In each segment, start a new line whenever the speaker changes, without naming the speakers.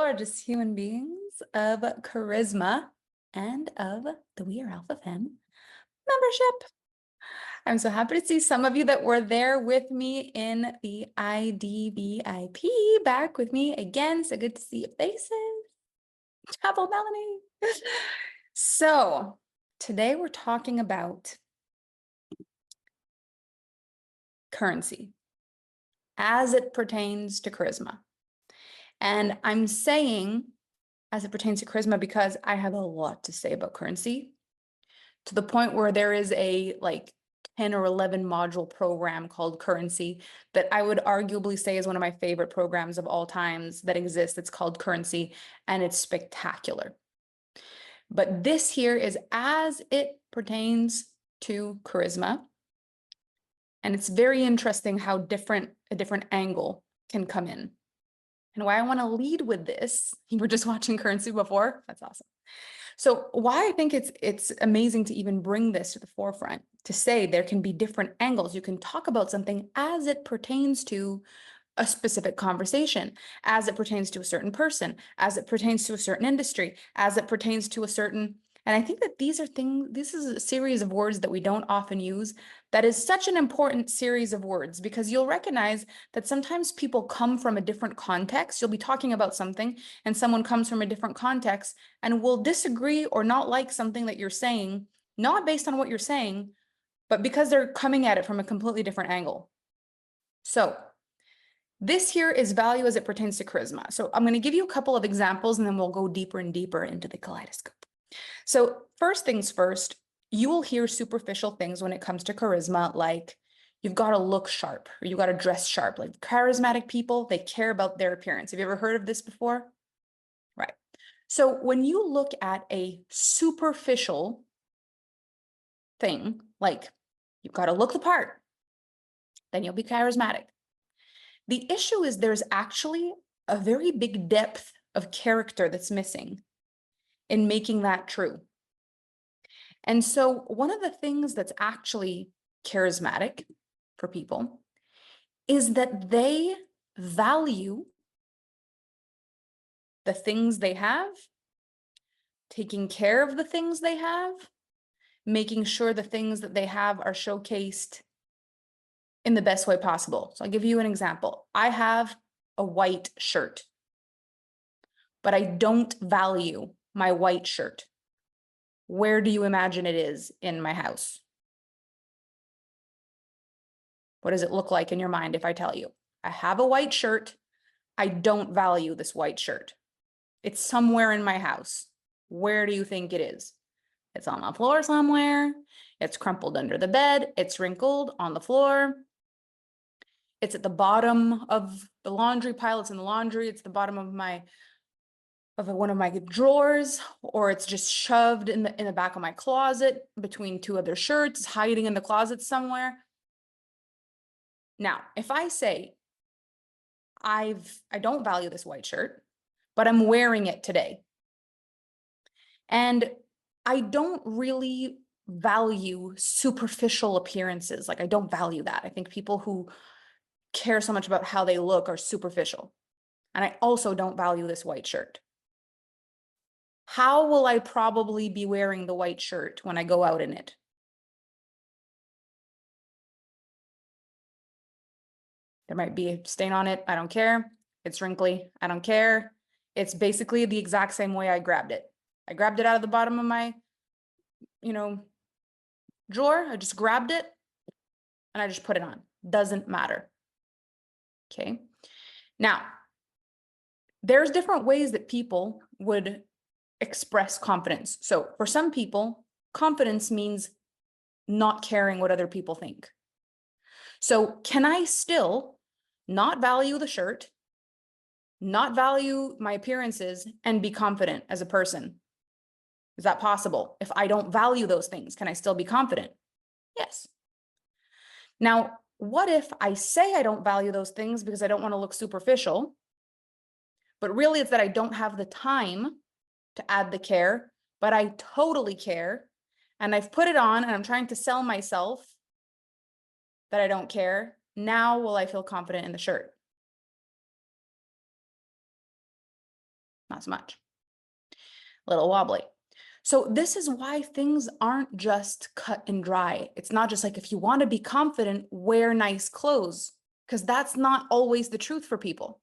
gorgeous human beings of charisma and of the We Are Alpha Femme membership. I'm so happy to see some of you that were there with me in the IDVIP back with me again. So good to see your faces. Chapel Melanie. So today we're talking about currency as it pertains to charisma. And I'm saying as it pertains to charisma because I have a lot to say about currency, to the point where there is a 10 or 11 module program called Currency that I would arguably say is one of my favorite programs of all times that exists. It's called Currency and it's spectacular. But this here is as it pertains to charisma. And it's very interesting how a different angle can come in. And why I want to lead with this, you were just watching Currency before, that's awesome. So why I think it's amazing to even bring this to the forefront, to say there can be different angles. You can talk about something as it pertains to a specific conversation, as it pertains to a certain person, as it pertains to a certain industry, as it pertains to a certain, and I think that these are things, this is a series of words that we don't often use. That is such an important series of words because you'll recognize that sometimes people come from a different context. You'll be talking about something and someone comes from a different context and will disagree or not like something that you're saying, not based on what you're saying, but because they're coming at it from a completely different angle. So this here is value as it pertains to charisma. So I'm going to give you a couple of examples and then we'll go deeper and deeper into the kaleidoscope. So first things first, you will hear superficial things when it comes to charisma, like you've got to look sharp or you got to dress sharp. Like charismatic people, they care about their appearance. Have you ever heard of this before? Right. So when you look at a superficial thing, like you've got to look the part, then you'll be charismatic. The issue is there's actually a very big depth of character that's missing in making that true. And so one of the things that's actually charismatic for people is that they value the things they have, taking care of the things they have, making sure the things that they have are showcased in the best way possible. So I'll give you an example. I have a white shirt, but I don't value my white shirt. Where do you imagine it is in my house? What does it look like in your mind if I tell you? I have a white shirt. I don't value this white shirt. It's somewhere in my house. Where do you think it is? It's on the floor somewhere. It's crumpled under the bed. It's wrinkled on the floor. It's at the bottom of the laundry pile. It's in the laundry. It's the bottom of one of my drawers, or it's just shoved in the back of my closet between two other shirts, hiding in the closet somewhere. Now, if I say I don't value this white shirt, but I'm wearing it today, and I don't really value superficial appearances. Like I don't value that. I think people who care so much about how they look are superficial. And I also don't value this white shirt. How will I probably be wearing the white shirt when I go out in it? There might be a stain on it. I don't care. It's wrinkly. I don't care. It's basically the exact same way I grabbed it. I grabbed it out of the bottom of my, drawer. I just grabbed it and I just put it on. Doesn't matter. Okay. Now, there's different ways that people would express confidence. So for some people, confidence means not caring what other people think. So can I still not value the shirt, not value my appearances, and be confident as a person? Is that possible? If I don't value those things, can I still be confident? Yes. Now, what if I say I don't value those things because I don't want to look superficial, but really it's that I don't have the time to add the care, but I totally care, and I've put it on and I'm trying to sell myself that I don't care. Now will I feel confident in the shirt? not so much. A little wobbly. So this is why things aren't just cut and dry. It's not just like, if you want to be confident, wear nice clothes, because that's not always the truth for people.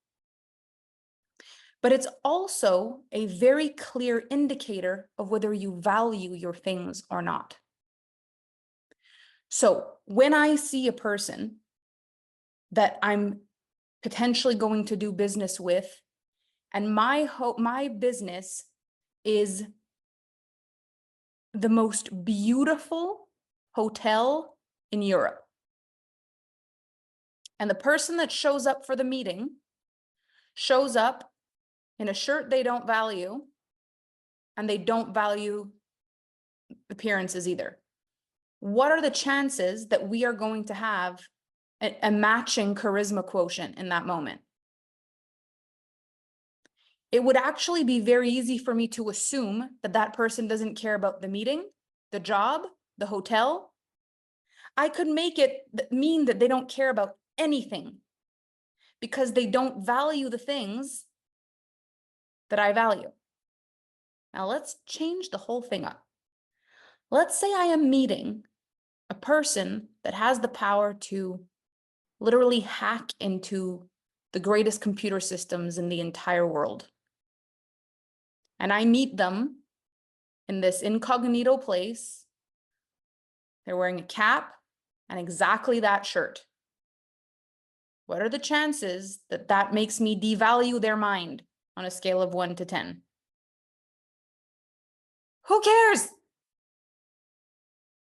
But it's also a very clear indicator of whether you value your things or not. So when I see a person that I'm potentially going to do business with, and my business is the most beautiful hotel in Europe, and the person that shows up for the meeting shows up in a shirt they don't value, and they don't value appearances either, what are the chances that we are going to have a matching charisma quotient in that moment? It would actually be very easy for me to assume that that person doesn't care about the meeting, the job, the hotel. I could make it mean that they don't care about anything because they don't value the things that I value. Now let's change the whole thing up. Let's say I am meeting a person that has the power to literally hack into the greatest computer systems in the entire world. And I meet them in this incognito place. They're wearing a cap and exactly that shirt. What are the chances that that makes me devalue their mind on a scale of 1 to 10? Who cares?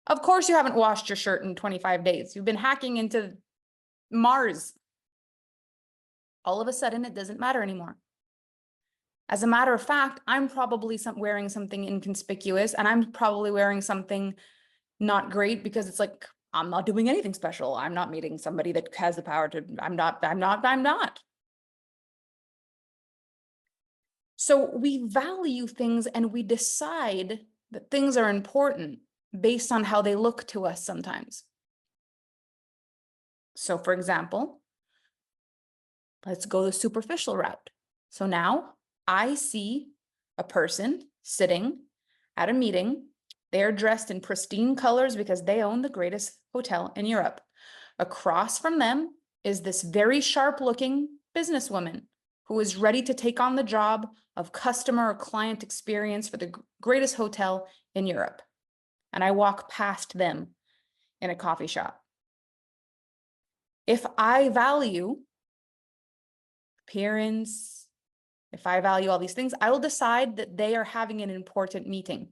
Of course you haven't washed your shirt in 25 days. You've been hacking into Mars. All of a sudden, it doesn't matter anymore. As a matter of fact, I'm probably wearing something inconspicuous, and I'm probably wearing something not great because it's like, I'm not doing anything special. I'm not meeting somebody that has the power to, I'm not. So we value things and we decide that things are important based on how they look to us sometimes. So for example, let's go the superficial route. So now I see a person sitting at a meeting. They're dressed in pristine colors because they own the greatest hotel in Europe. Across from them is this very sharp-looking businesswoman who is ready to take on the job of customer or client experience for the greatest hotel in Europe. And I walk past them in a coffee shop. If I value appearance, if I value all these things, I will decide that they are having an important meeting.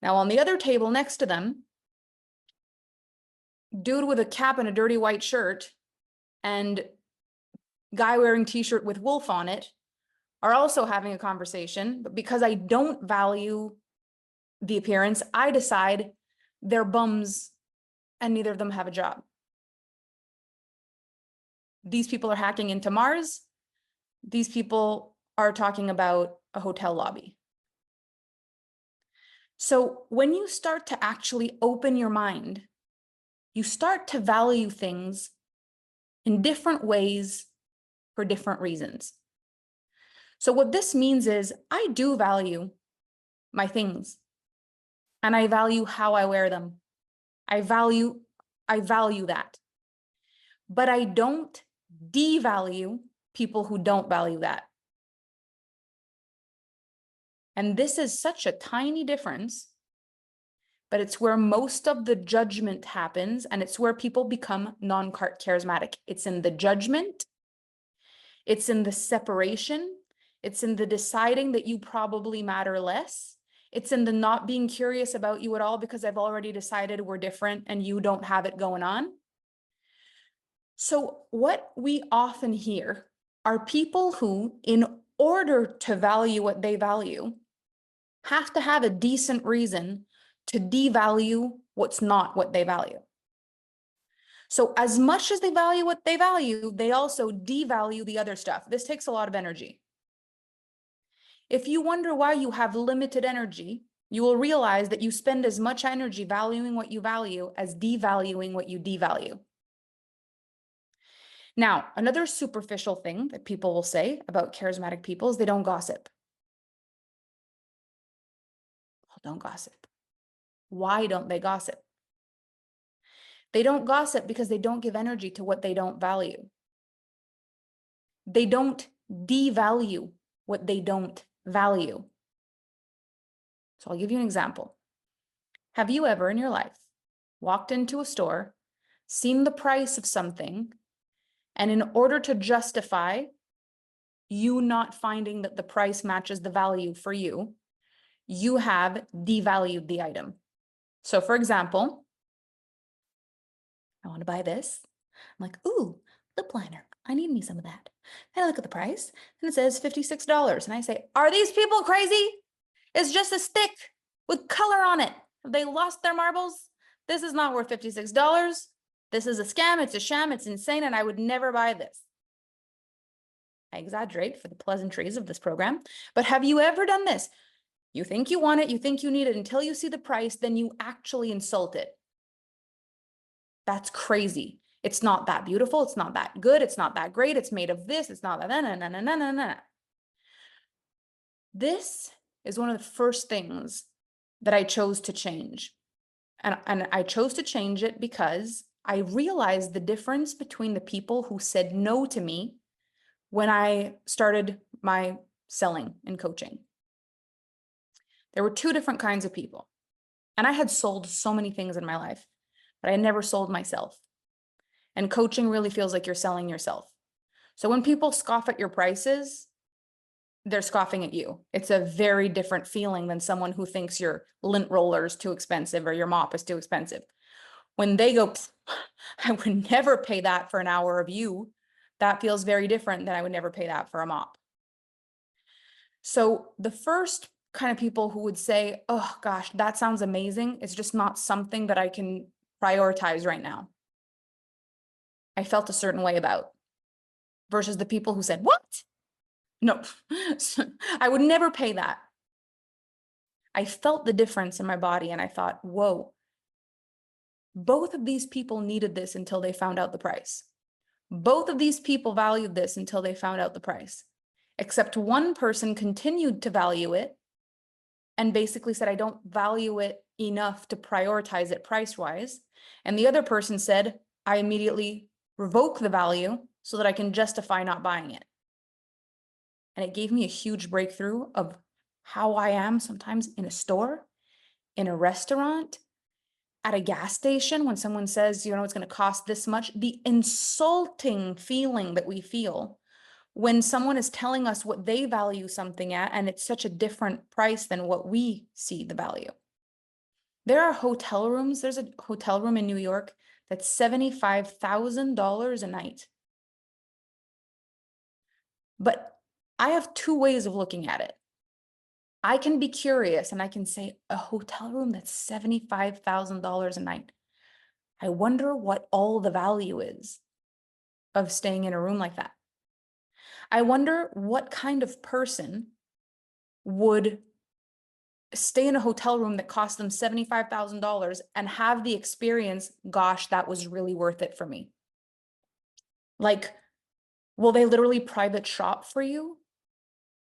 Now, on the other table next to them, dude with a cap and a dirty white shirt and guy wearing t-shirt with wolf on it are also having a conversation, but because I don't value the appearance, I decide they're bums and neither of them have a job. These people are hacking into Mars. These people are talking about a hotel lobby. So when you start to actually open your mind, you start to value things in different ways for different reasons. So what this means is I do value my things and I value how I wear them. I value that, but I don't devalue people who don't value that. And this is such a tiny difference, but it's where most of the judgment happens, and it's where people become non-charismatic. It's in the judgment, it's in the separation, it's in the deciding that you probably matter less, it's in the not being curious about you at all because I've already decided we're different and you don't have it going on. So what we often hear are people who, in order to value what they value, have to have a decent reason to devalue what's not what they value. So as much as they value what they value, they also devalue the other stuff. This takes a lot of energy. If you wonder why you have limited energy, you will realize that you spend as much energy valuing what you value as devaluing what you devalue. Now, another superficial thing that people will say about charismatic people is they don't gossip. Well, don't gossip. Why don't they gossip? They don't gossip because they don't give energy to what they don't value. They don't devalue what they don't value. So I'll give you an example. Have you ever in your life walked into a store, seen the price of something, and in order to justify you not finding that the price matches the value for you, you have devalued the item? So for example, I want to buy this. I'm like, ooh, lip liner. I need me some of that. And I look at the price and it says $56. And I say, are these people crazy? It's just a stick with color on it. Have they lost their marbles? This is not worth $56. This is a scam. It's a sham. It's insane. And I would never buy this. I exaggerate for the pleasantries of this program. But have you ever done this? You think you want it. You think you need it until you see the price. Then you actually insult it. That's crazy. It's not that beautiful. It's not that good. It's not that great. It's made of this. It's not that. No. This is one of the first things that I chose to change. And I chose to change it because I realized the difference between the people who said no to me when I started my selling and coaching. There were two different kinds of people. And I had sold so many things in my life, but I never sold myself. And coaching really feels like you're selling yourself. So when people scoff at your prices, they're scoffing at you. It's a very different feeling than someone who thinks your lint roller is too expensive or your mop is too expensive. When they go, I would never pay that for an hour of you, that feels very different than I would never pay that for a mop. So the first kind of people who would say, oh gosh, that sounds amazing, it's just not something that I can prioritize right now, I felt a certain way about, versus the people who said, what? No, I would never pay that. I felt the difference in my body and I thought, whoa, both of these people needed this until they found out the price. Both of these people valued this until they found out the price, except one person continued to value it and basically said, I don't value it enough to prioritize it price-wise. And the other person said, I immediately revoke the value so that I can justify not buying it. And it gave me a huge breakthrough of how I am sometimes in a store, in a restaurant, at a gas station, when someone says, you know, it's going to cost this much, the insulting feeling that we feel when someone is telling us what they value something at, and it's such a different price than what we see the value. There are hotel rooms. There's a hotel room in New York that's $75,000 a night. But I have two ways of looking at it. I can be curious and I can say, a hotel room that's $75,000 a night. I wonder what all the value is of staying in a room like that. I wonder what kind of person would stay in a hotel room that cost them $75,000 and have the experience, gosh, that was really worth it for me. Like, will they literally private shop for you?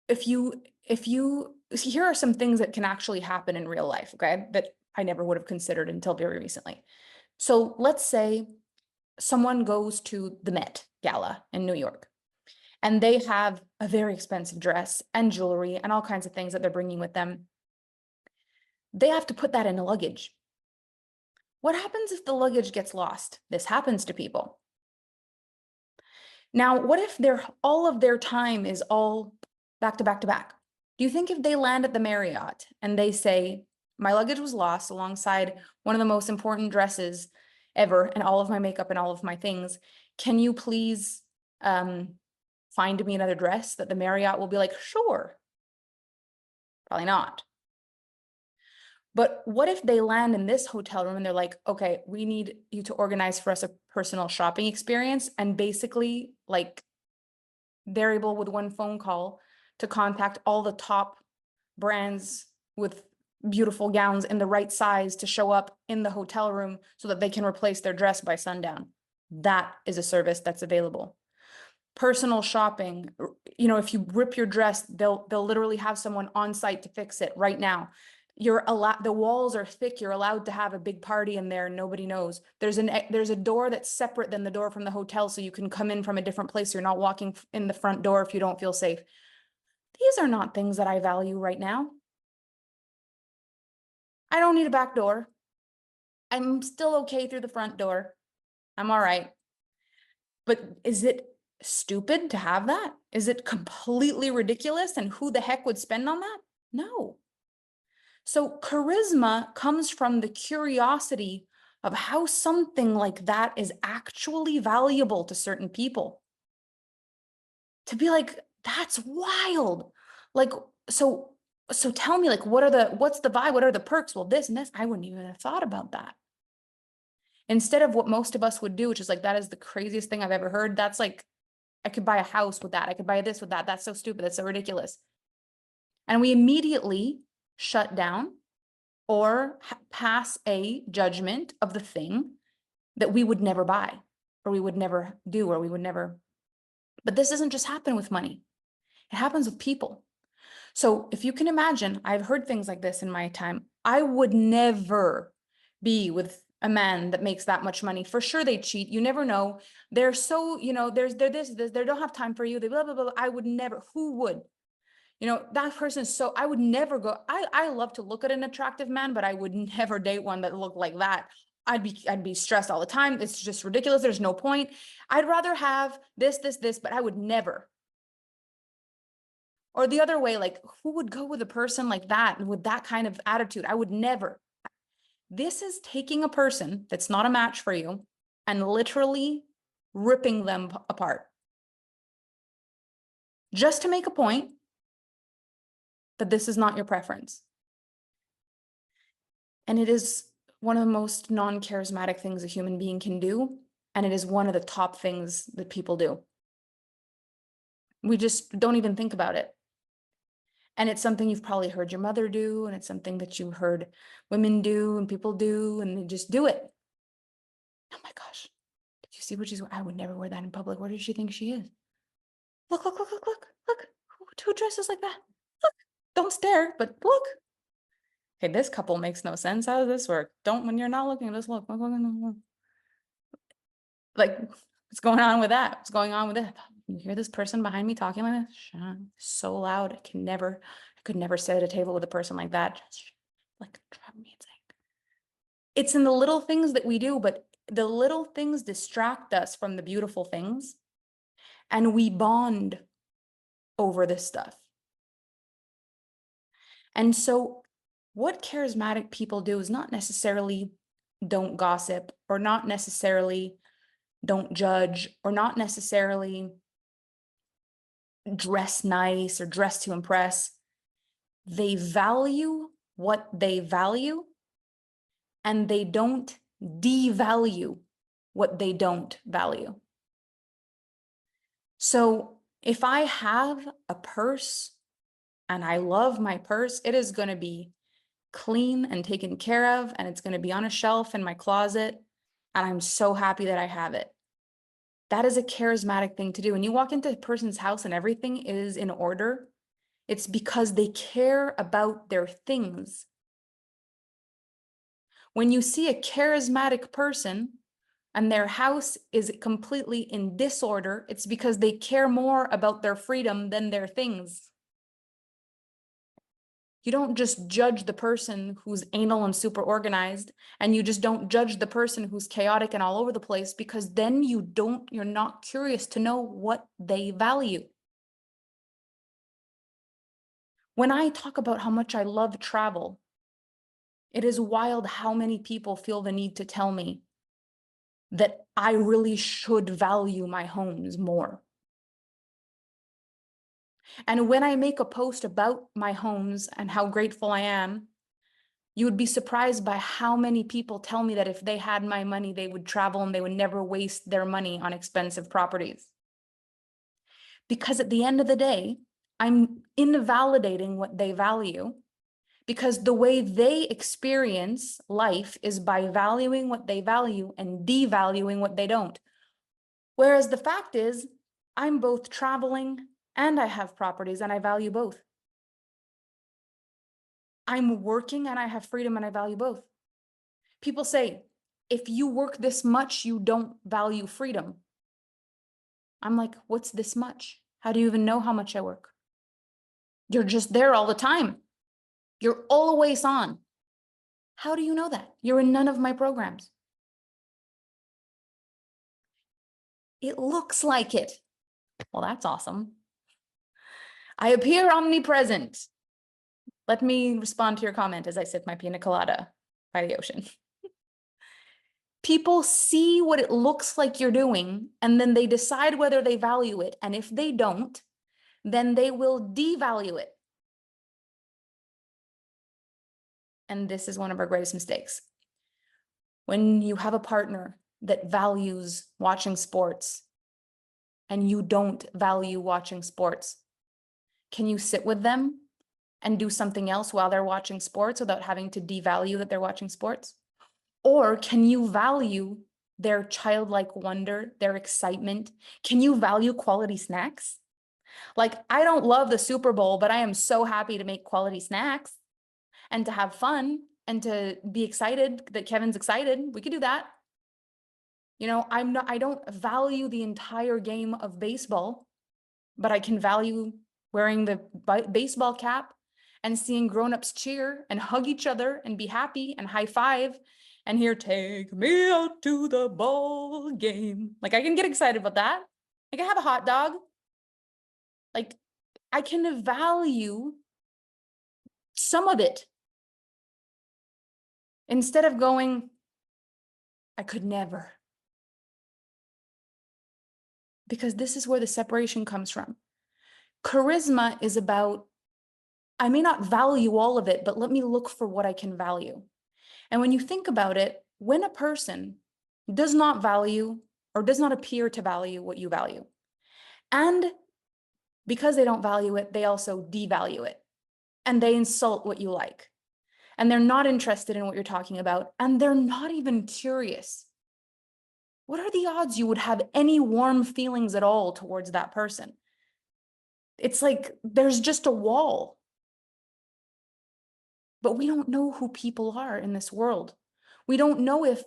Here are some things that can actually happen in real life, okay, that I never would have considered until very recently. So let's say someone goes to the Met Gala in New York, and they have a very expensive dress and jewelry and all kinds of things that they're bringing with them. They have to put that in a luggage. What happens if the luggage gets lost? This happens to people. Now, what if all of their time is all back to back to back? Do you think if they land at the Marriott and they say, my luggage was lost alongside one of the most important dresses ever and all of my makeup and all of my things, can you please find me another dress, that the Marriott will be like, sure? Probably not. But what if they land in this hotel room and they're like, okay, we need you to organize for us a personal shopping experience, and basically like they're able with one phone call to contact all the top brands with beautiful gowns in the right size to show up in the hotel room so that they can replace their dress by sundown. that is a service that's available. Personal shopping, if you rip your dress, they'll literally have someone on site to fix it right now. You're allowed, the walls are thick, you're allowed to have a big party in there, nobody knows. There's a door that's separate than the door from the hotel, so you can come in from a different place. You're not walking in the front door if you don't feel safe. These are not things that I value right now. I don't need a back door. I'm still okay through the front door. I'm all right. But is it stupid to have that? Is it completely ridiculous? And who the heck would spend on that? No. So charisma comes from the curiosity of how something like that is actually valuable to certain people. To be like, that's wild. Like, so tell me, like, what's the vibe? What are the perks? Well, this and this, I wouldn't even have thought about that. Instead of what most of us would do, which is like, that is the craziest thing I've ever heard. That's like, I could buy a house with that. I could buy this with that. That's so stupid. That's so ridiculous. And we immediately shut down or pass a judgment of the thing that we would never buy, or we would never do, or we would never. But this doesn't just happen with money. It happens with people. So if you can imagine, I've heard things like this in my time. I would never be with a man that makes that much money. For sure they cheat. You never know. They're so, they're this, they don't have time for you. They blah, blah, blah. I would never, who would? That person is so, I would never go. I love to look at an attractive man, but I would never date one that looked like that. I'd be stressed all the time. It's just ridiculous. There's no point. I'd rather have this, but I would never. Or the other way, like, who would go with a person like that with that kind of attitude? I would never. This is taking a person that's not a match for you and literally ripping them apart just to make a point that this is not your preference. And it is one of the most non-charismatic things a human being can do. And it is one of the top things that people do. We just don't even think about it. And it's something you've probably heard your mother do, and it's something that you heard women do and people do, and they just do it. Oh my gosh, did you see what she's wearing? I would never wear that in public. Where does she think she is? Look, look, look, look, look, look. Who dresses like that? Look, don't stare, but look. Okay, this couple makes no sense. How does this work? Don't, when you're not looking, just look. Like, what's going on with that? What's going on with it? You hear this person behind me talking like this? So loud. I could never sit at a table with a person like that. Just like drive me insane. It's in the little things that we do, but the little things distract us from the beautiful things. And we bond over this stuff. And so what charismatic people do is not necessarily don't gossip, or not necessarily don't judge, or not necessarily dress nice or dress to impress. They value what they value, and they don't devalue what they don't value. So if I have a purse and I love my purse, it is going to be clean and taken care of, and it's going to be on a shelf in my closet, and I'm so happy that I have it. That is a charismatic thing to do. When you walk into a person's house and everything is in order, it's because they care about their things. When you see a charismatic person and their house is completely in disorder, it's because they care more about their freedom than their things. You don't just judge the person who's anal and super organized, and you just don't judge the person who's chaotic and all over the place, because then you're not curious to know what they value. When I talk about how much I love travel, it is wild how many people feel the need to tell me that I really should value my homes more. And when I make a post about my homes and how grateful I am, you would be surprised by how many people tell me that if they had my money, they would travel and they would never waste their money on expensive properties. Because at the end of the day, I'm invalidating what they value, because the way they experience life is by valuing what they value and devaluing what they don't. Whereas the fact is, I'm both traveling and I have properties and I value both. I'm working and I have freedom and I value both. People say, if you work this much, you don't value freedom. I'm like, what's this much? How do you even know how much I work? You're just there all the time. You're always on. How do you know that? You're in none of my programs. It looks like it. Well, that's awesome. I appear omnipresent. Let me respond to your comment as I sip my pina colada by the ocean. People see what it looks like you're doing, and then they decide whether they value it. And if they don't, then they will devalue it. And this is one of our greatest mistakes. When you have a partner that values watching sports and you don't value watching sports, can you sit with them and do something else while they're watching sports without having to devalue that they're watching sports? Or can you value their childlike wonder, their excitement? Can you value quality snacks? Like, I don't love the Super Bowl, but I am so happy to make quality snacks and to have fun and to be excited that Kevin's excited. We could do that. You know, I don't value the entire game of baseball, but I can value wearing the baseball cap and seeing grown-ups cheer and hug each other and be happy and high five and hear, take me out to the ball game. Like, I can get excited about that. I can have a hot dog. Like, I can value some of it instead of going, I could never. Because this is where the separation comes from. Charisma is about, I may not value all of it, but let me look for what I can value. And when you think about it, when a person does not value or does not appear to value what you value, and because they don't value it, they also devalue it and they insult what you like, and they're not interested in what you're talking about, and they're not even curious. What are the odds you would have any warm feelings at all towards that person? It's like there's just a wall. But we don't know who people are in this world. We don't know if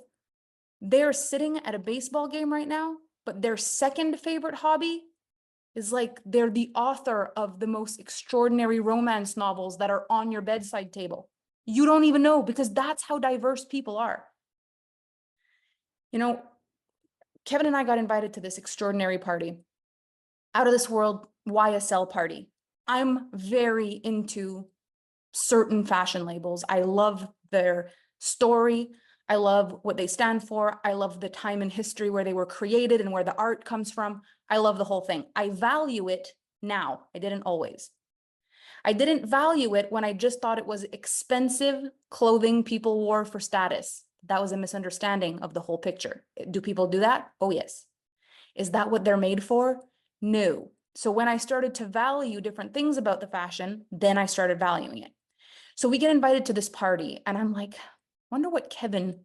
they're sitting at a baseball game right now, but their second favorite hobby is like they're the author of the most extraordinary romance novels that are on your bedside table. You don't even know, because that's how diverse people are. You know, Kevin and I got invited to this extraordinary party, out of this world YSL party. I'm very into certain fashion labels. I love their story. I love what they stand for. I love the time in history where they were created and where the art comes from. I love the whole thing. I value it now. I didn't always. I didn't value it when I just thought it was expensive clothing people wore for status. That was a misunderstanding of the whole picture. Do people do that? Oh, yes. Is that what they're made for? No. So when I started to value different things about the fashion, then I started valuing it. So we get invited to this party and I'm like, wonder what Kevin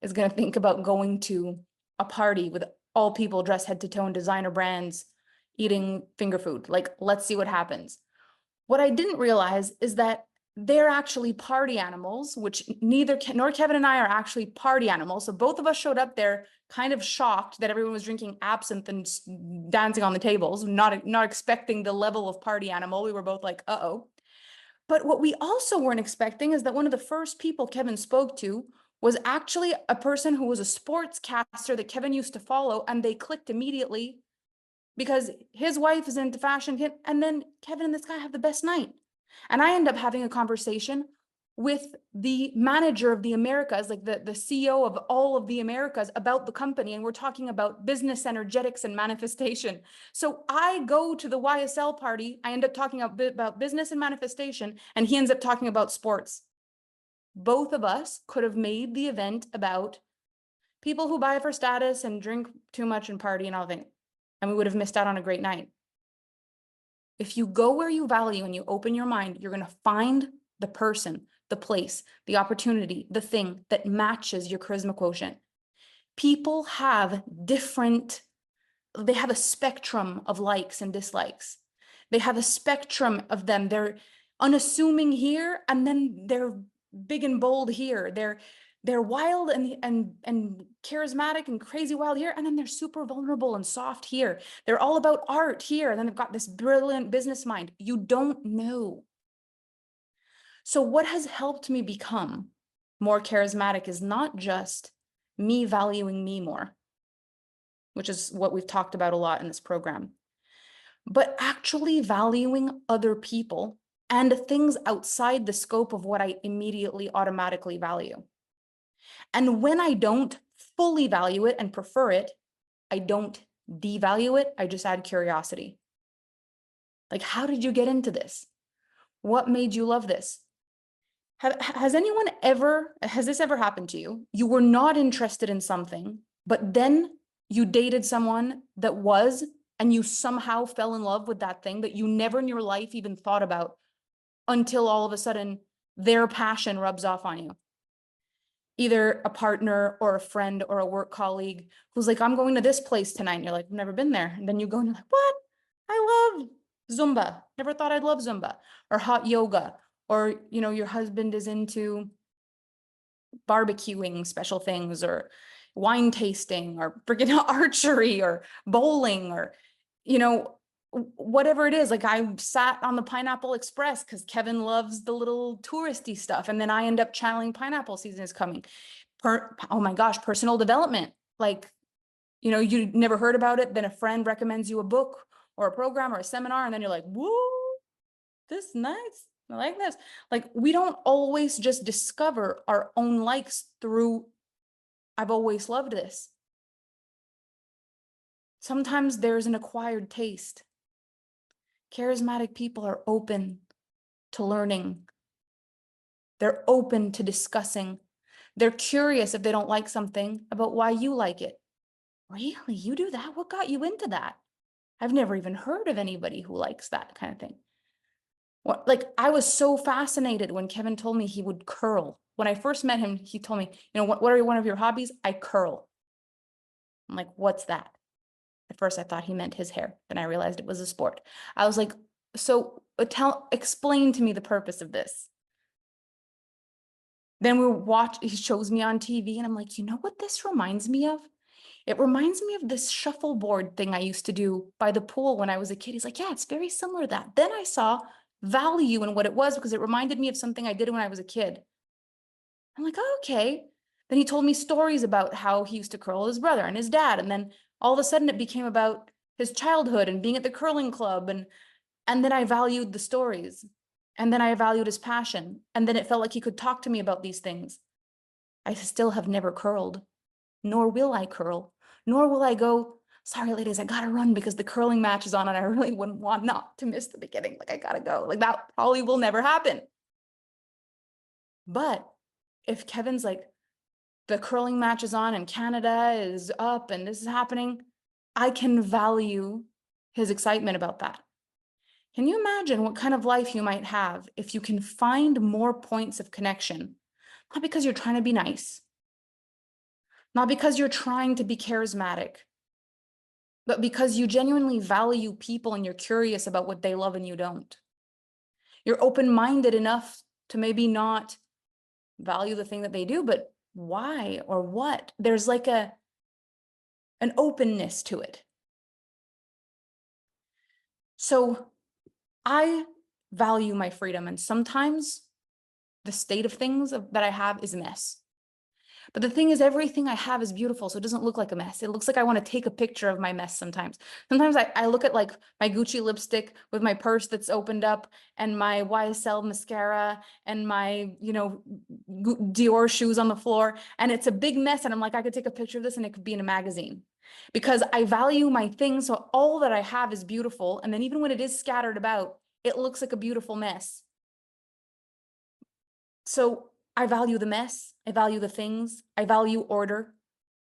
is going to think about going to a party with all people dressed head to toe in designer brands, eating finger food. Like, let's see what happens. What I didn't realize is that they're actually party animals, which neither nor Kevin and I are actually party animals. So both of us showed up there kind of shocked that everyone was drinking absinthe and dancing on the tables, not expecting the level of party animal. We were both like, uh-oh. But what we also weren't expecting is that one of the first people Kevin spoke to was actually a person who was a sportscaster that Kevin used to follow, and they clicked immediately because his wife is into fashion, and then Kevin and this guy have the best night. And I end up having a conversation with the manager of the Americas, like the CEO of all of the Americas, about the company. And we're talking about business energetics and manifestation. So I go to the YSL party. I end up talking a bit about business and manifestation, and he ends up talking about sports. Both of us could have made the event about people who buy for status and drink too much and party and all that, and we would have missed out on a great night. If you go where you value and you open your mind, you're going to find the person, the place, the opportunity, the thing that matches your charisma quotient. People have they have a spectrum of likes and dislikes. They have a spectrum of them. They're unassuming here, and then they're big and bold here. They're wild and charismatic and crazy wild here, and then they're super vulnerable and soft here. They're all about art here, and then they've got this brilliant business mind. You don't know. So what has helped me become more charismatic is not just me valuing me more, which is what we've talked about a lot in this program, but actually valuing other people and things outside the scope of what I immediately automatically value. And when I don't fully value it and prefer it, I don't devalue it, I just add curiosity. Like, how did you get into this? What made you love this? Has this ever happened to you? You were not interested in something, but then you dated someone that was, and you somehow fell in love with that thing that you never in your life even thought about until all of a sudden their passion rubs off on you. Either a partner or a friend or a work colleague who's like, I'm going to this place tonight. And you're like, I've never been there. And then you go and you're like, what? I love Zumba. Never thought I'd love Zumba. Or hot yoga. Or, your husband is into barbecuing special things, or wine tasting, or freaking archery, or bowling, or, whatever it is. Like, I sat on the Pineapple Express because Kevin loves the little touristy stuff. And then I end up channeling pineapple season is coming. Oh my gosh, personal development. Like, you never heard about it. Then a friend recommends you a book or a program or a seminar. And then you're like, whoa, this is nice. I like this. Like, we don't always just discover our own likes through, I've always loved this. Sometimes there's an acquired taste. Charismatic people are open to learning. They're open to discussing. They're curious if they don't like something about why you like it. Really? You do that? What got you into that? I've never even heard of anybody who likes that kind of thing. Like, I was so fascinated when Kevin told me he would curl. When I first met him, he told me, what are one of your hobbies? I curl. I'm like, what's that? At first I thought he meant his hair. Then I realized it was a sport. I was like, so explain to me the purpose of this. Then he shows me on TV and I'm like, you know what this reminds me of? It reminds me of this shuffleboard thing I used to do by the pool when I was a kid. He's like, yeah, it's very similar to that. Then I saw value in what it was because it reminded me of something I did when I was a kid. I'm like, oh, okay. Then he told me stories about how he used to curl his brother and his dad. And then all of a sudden it became about his childhood and being at the curling club. And then I valued the stories. And then I valued his passion. And then it felt like he could talk to me about these things. I still have never curled, nor will I curl, nor will I go, sorry, ladies, I gotta run because the curling match is on and I really wouldn't want not to miss the beginning. Like, I gotta go. Like, that probably will never happen. But if Kevin's like, the curling match is on and Canada is up and this is happening, I can value his excitement about that. Can you imagine what kind of life you might have if you can find more points of connection? Not because you're trying to be nice, not because you're trying to be charismatic, but because you genuinely value people and you're curious about what they love and you don't. You're open-minded enough to maybe not value the thing that they do, but why or what? There's like an openness to it. So I value my freedom, and sometimes the state of things that I have is a mess. But the thing is, everything I have is beautiful, so it doesn't look like a mess. It looks like I want to take a picture of my mess sometimes. Sometimes I look at like my Gucci lipstick with my purse that's opened up and my YSL mascara and my, Dior shoes on the floor, and it's a big mess. And I'm like, I could take a picture of this and it could be in a magazine because I value my things. So all that I have is beautiful. And then even when it is scattered about, it looks like a beautiful mess. So I value the mess. I value the things. I value order.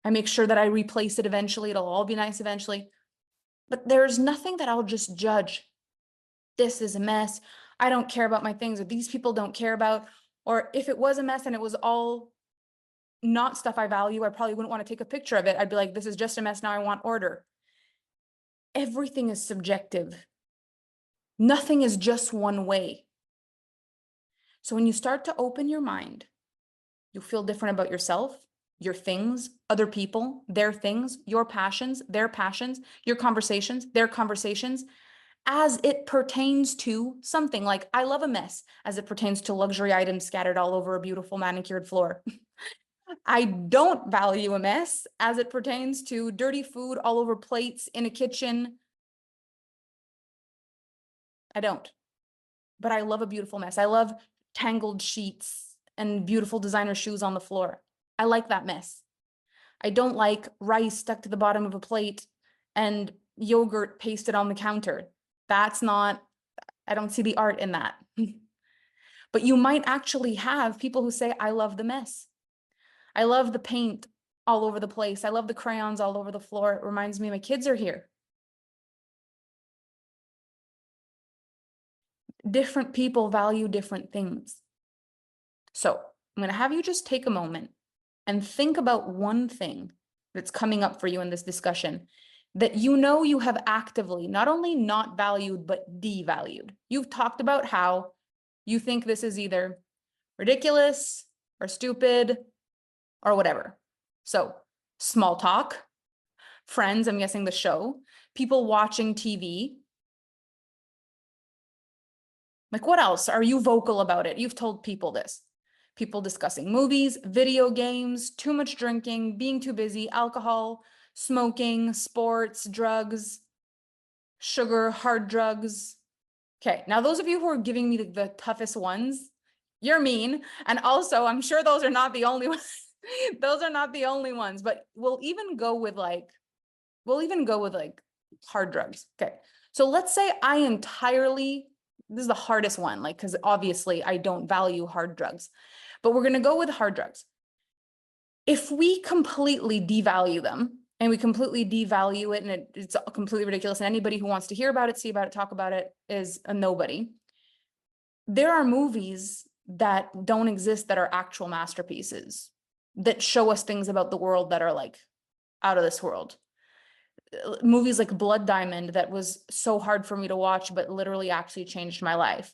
I make sure that I replace it eventually. It'll all be nice eventually. But there's nothing that I'll just judge. This is a mess. I don't care about my things, or these people don't care about. Or if it was a mess and it was all not stuff I value, I probably wouldn't want to take a picture of it. I'd be like, this is just a mess. Now I want order. Everything is subjective. Nothing is just one way. So when you start to open your mind, you'll feel different about yourself, your things, other people, their things, your passions, their passions, your conversations, their conversations, as it pertains to something. Like, I love a mess as it pertains to luxury items scattered all over a beautiful manicured floor. I don't value a mess as it pertains to dirty food all over plates in a kitchen. I don't. But I love a beautiful mess. I love tangled sheets and beautiful designer shoes on the floor. I like that mess. I don't like rice stuck to the bottom of a plate and yogurt pasted on the counter. That's not, I don't see the art in that. But you might actually have people who say, I love the mess. I love the paint all over the place. I love the crayons all over the floor. It reminds me my kids are here. Different people value different things. So I'm going to have you just take a moment and think about one thing that's coming up for you in this discussion that you know you have actively not only not valued, but devalued. You've talked about how you think this is either ridiculous or stupid or whatever. So small talk, friends, I'm guessing the show, people watching TV. Like, what else? Are you vocal about it? You've told people this. People discussing movies, video games, too much drinking, being too busy, alcohol, smoking, sports, drugs, sugar, hard drugs. Okay, now those of you who are giving me the toughest ones, you're mean. And also, I'm sure those are not the only ones. Those are not the only ones, but we'll even go with like hard drugs. Okay, so let's say I entirely, this is the hardest one, like, because obviously I don't value hard drugs, but we're going to go with hard drugs. If we completely devalue them and we completely devalue it and it's completely ridiculous, and anybody who wants to hear about it, see about it, talk about it is a nobody. There are movies that don't exist that are actual masterpieces that show us things about the world that are like out of this world. Movies like Blood Diamond that was so hard for me to watch, but literally actually changed my life.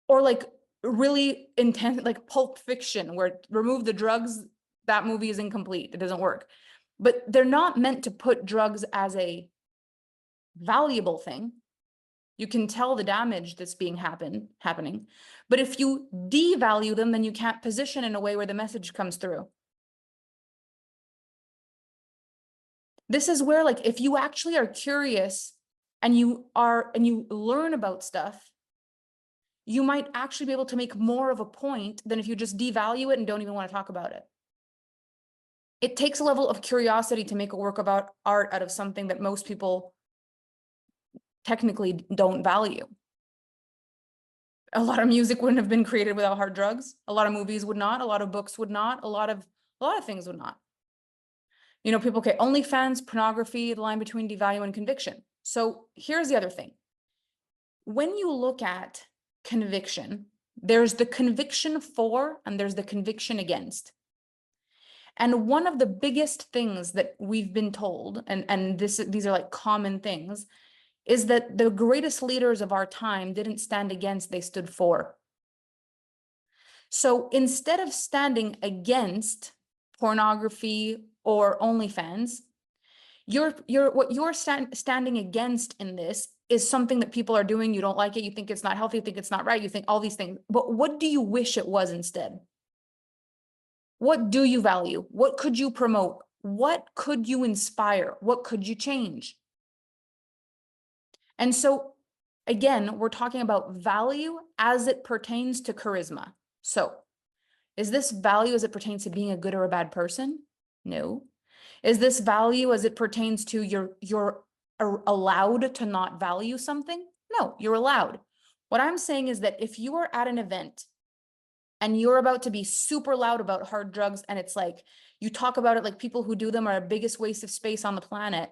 Or like really intense, like Pulp Fiction, where remove the drugs, that movie is incomplete. It doesn't work. But they're not meant to put drugs as a valuable thing. You can tell the damage that's being happening. But if you devalue them, then you can't position in a way where the message comes through. This is where, like, if you actually are curious and you learn about stuff, you might actually be able to make more of a point than if you just devalue it and don't even want to talk about it. It takes a level of curiosity to make a work about art out of something that most people technically don't value. A lot of music wouldn't have been created without hard drugs. A lot of movies would not. A lot of books would not. A lot of things would not. You know, people, okay, OnlyFans, pornography, the line between devalue and conviction. So here's the other thing. When you look at conviction, there's the conviction for and there's the conviction against. And one of the biggest things that we've been told, and these are like common things, is that the greatest leaders of our time didn't stand against, they stood for. So instead of standing against pornography or OnlyFans, what you're standing against in this is something that people are doing. You don't like it. You think it's not healthy. You think it's not right. You think all these things. But what do you wish it was instead? What do you value? What could you promote? What could you inspire? What could you change? And so, again, we're talking about value as it pertains to charisma. So, is this value as it pertains to being a good or a bad person? No. Is this value as it pertains to you're allowed to not value something? No, you're allowed. What I'm saying is that if you are at an event and you're about to be super loud about hard drugs, and it's like, you talk about it like people who do them are the biggest waste of space on the planet,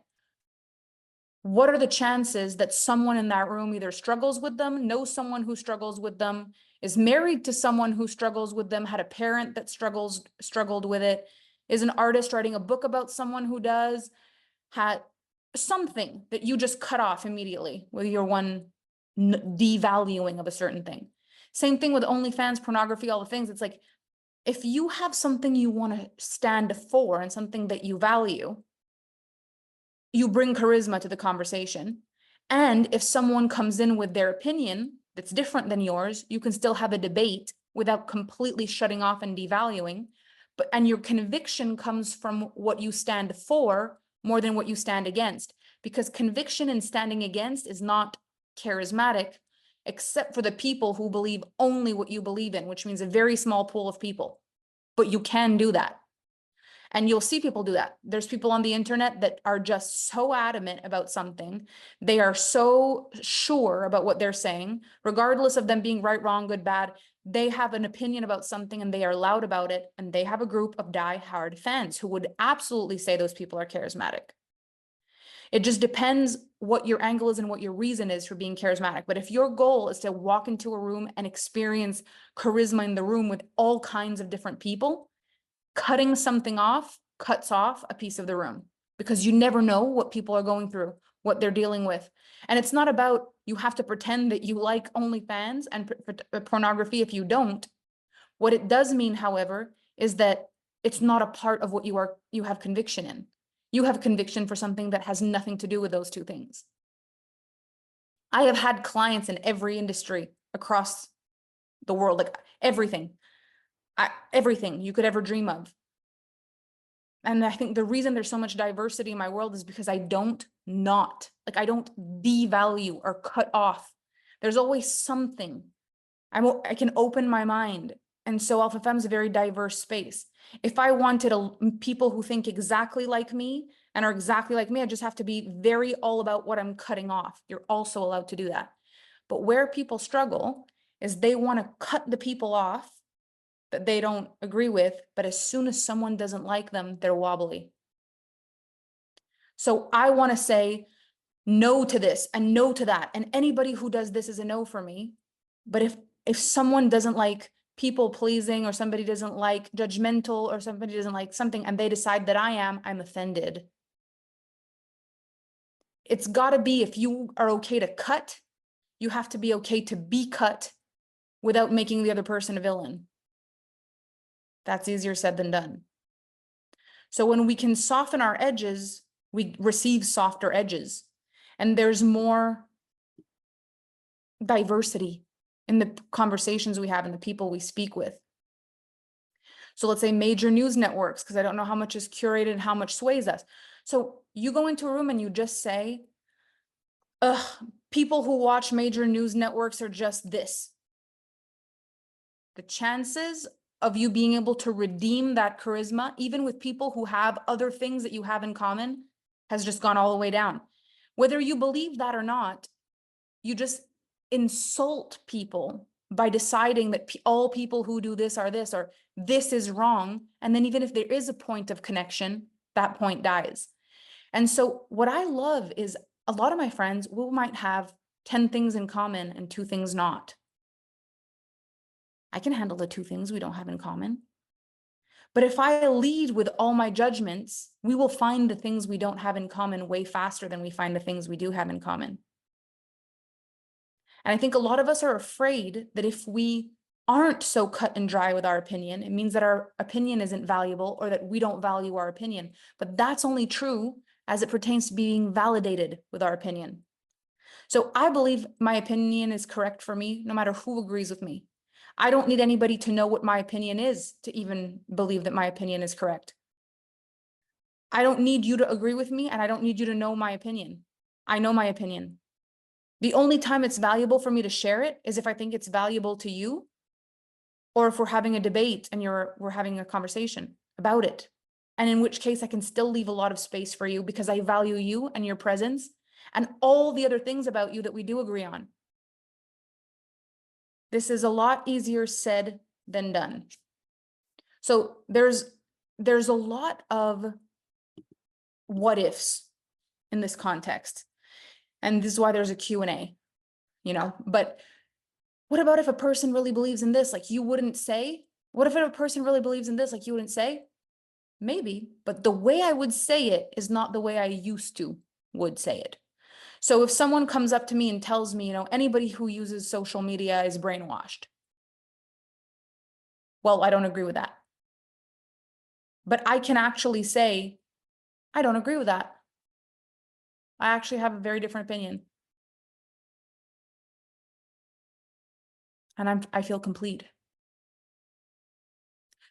what are the chances that someone in that room either struggles with them, knows someone who struggles with them, is married to someone who struggles with them, had a parent that struggled with it, is an artist writing a book about someone who does, had something that you just cut off immediately with your one devaluing of a certain thing. Same thing with OnlyFans, pornography, all the things. It's like, if you have something you want to stand for and something that you value, you bring charisma to the conversation. And if someone comes in with their opinion that's different than yours, you can still have a debate without completely shutting off and devaluing. And your conviction comes from what you stand for more than what you stand against, because conviction and standing against is not charismatic, except for the people who believe only what you believe in, which means a very small pool of people. But you can do that. And you'll see people do that. There's people on the internet that are just so adamant about something. They are so sure about what they're saying, regardless of them being right, wrong, good, bad. They have an opinion about something and they are loud about it. And they have a group of die-hard fans who would absolutely say those people are charismatic. It just depends what your angle is and what your reason is for being charismatic. But if your goal is to walk into a room and experience charisma in the room with all kinds of different people, cutting something off cuts off a piece of the room, because you never know what people are going through, what they're dealing with. And it's not about you have to pretend that you like OnlyFans and pornography if you don't. What it does mean, however, is that it's not a part of what you have conviction in. You have conviction for something that has nothing to do with those two things. I have had clients in every industry across the world, like everything you could ever dream of. And I think the reason there's so much diversity in my world is because I don't devalue or cut off. There's always something. I can open my mind. And so Alpha Femme is a very diverse space. If I wanted people who think exactly like me and are exactly like me, I just have to be very all about what I'm cutting off. You're also allowed to do that. But where people struggle is they want to cut the people off that they don't agree with, but as soon as someone doesn't like them, they're wobbly. So I want to say no to this and no to that. And anybody who does this is a no for me. But if someone doesn't like people pleasing, or somebody doesn't like judgmental, or somebody doesn't like something, and they decide that I'm offended. It's got to be, if you are okay to cut, you have to be okay to be cut without making the other person a villain. That's easier said than done. So when we can soften our edges, we receive softer edges, and there's more diversity in the conversations we have and the people we speak with. So let's say major news networks, because I don't know how much is curated and how much sways us. So you go into a room and you just say, ugh, people who watch major news networks are just this. The chances of you being able to redeem that charisma, even with people who have other things that you have in common, has just gone all the way down. Whether you believe that or not, you just insult people by deciding that all people who do this are this, or this is wrong. And then even if there is a point of connection, that point dies. And so what I love is a lot of my friends might have 10 things in common and 2 things not. I can handle the 2 things we don't have in common. But if I lead with all my judgments, we will find the things we don't have in common way faster than we find the things we do have in common. And I think a lot of us are afraid that if we aren't so cut and dry with our opinion, it means that our opinion isn't valuable, or that we don't value our opinion. But that's only true as it pertains to being validated with our opinion. So I believe my opinion is correct for me, no matter who agrees with me. I don't need anybody to know what my opinion is to even believe that my opinion is correct. I don't need you to agree with me, and I don't need you to know my opinion. I know my opinion. The only time it's valuable for me to share it is if I think it's valuable to you, or if we're having a debate and we're having a conversation about it. And in which case I can still leave a lot of space for you, because I value you and your presence and all the other things about you that we do agree on. This is a lot easier said than done. So there's a lot of what ifs in this context. And this is why there's a Q&A, but what about if a person really believes in this, like you wouldn't say? What if a person really believes in this, like you wouldn't say? Maybe, but the way I would say it is not the way I used to would say it. So if someone comes up to me and tells me, anybody who uses social media is brainwashed. Well, I don't agree with that. But I can actually say, I don't agree with that. I actually have a very different opinion. And I feel complete.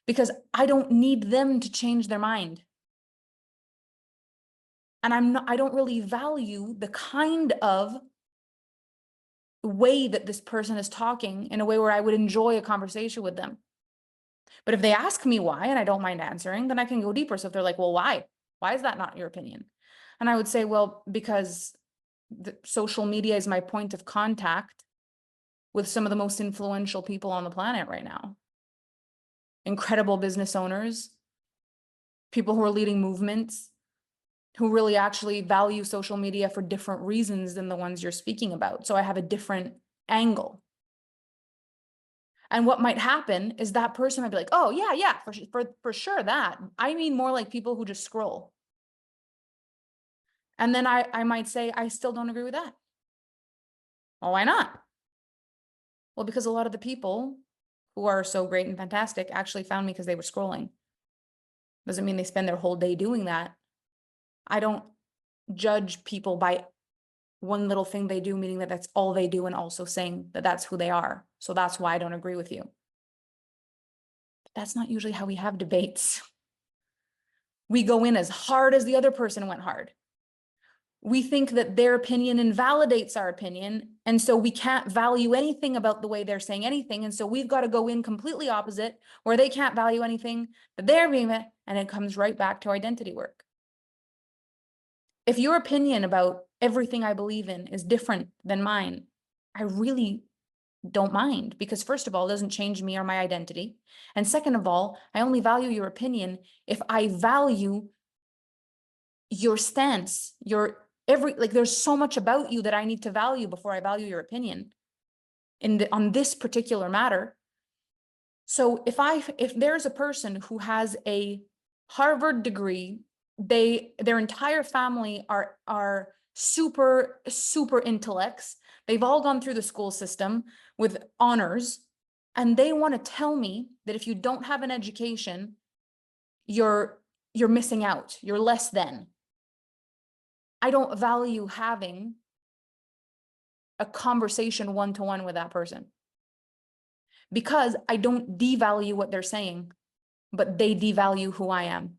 Because I don't need them to change their mind. And I don't really value the kind of way that this person is talking in a way where I would enjoy a conversation with them. But if they ask me why, and I don't mind answering, then I can go deeper. So if they're like, well, why? Why is that not your opinion? And I would say, well, because social media is my point of contact with some of the most influential people on the planet right now. Incredible business owners, people who are leading movements, who really actually value social media for different reasons than the ones you're speaking about. So I have a different angle. And what might happen is that person might be like, oh, yeah, for sure that. I mean more like people who just scroll. And then I might say, I still don't agree with that. Well, why not? Well, because a lot of the people who are so great and fantastic actually found me because they were scrolling. Doesn't mean they spend their whole day doing that. I don't judge people by one little thing they do, meaning that that's all they do, and also saying that that's who they are. So that's why I don't agree with you. But that's not usually how we have debates. We go in as hard as the other person went hard. We think that their opinion invalidates our opinion, and so we can't value anything about the way they're saying anything, and so we've got to go in completely opposite, where they can't value anything that they're being, and it comes right back to identity work. If your opinion about everything I believe in is different than mine, I really don't mind, because first of all, it doesn't change me or my identity. And second of all, I only value your opinion if I value your stance, there's so much about you that I need to value before I value your opinion on this particular matter. So if there's a person who has a Harvard degree, their entire family are super intellects, they've all gone through the school system with honors, and they want to tell me that if you don't have an education, you're missing out, you're less than. I don't value having a conversation one-to-one with that person, because I don't devalue what they're saying, but they devalue who I am.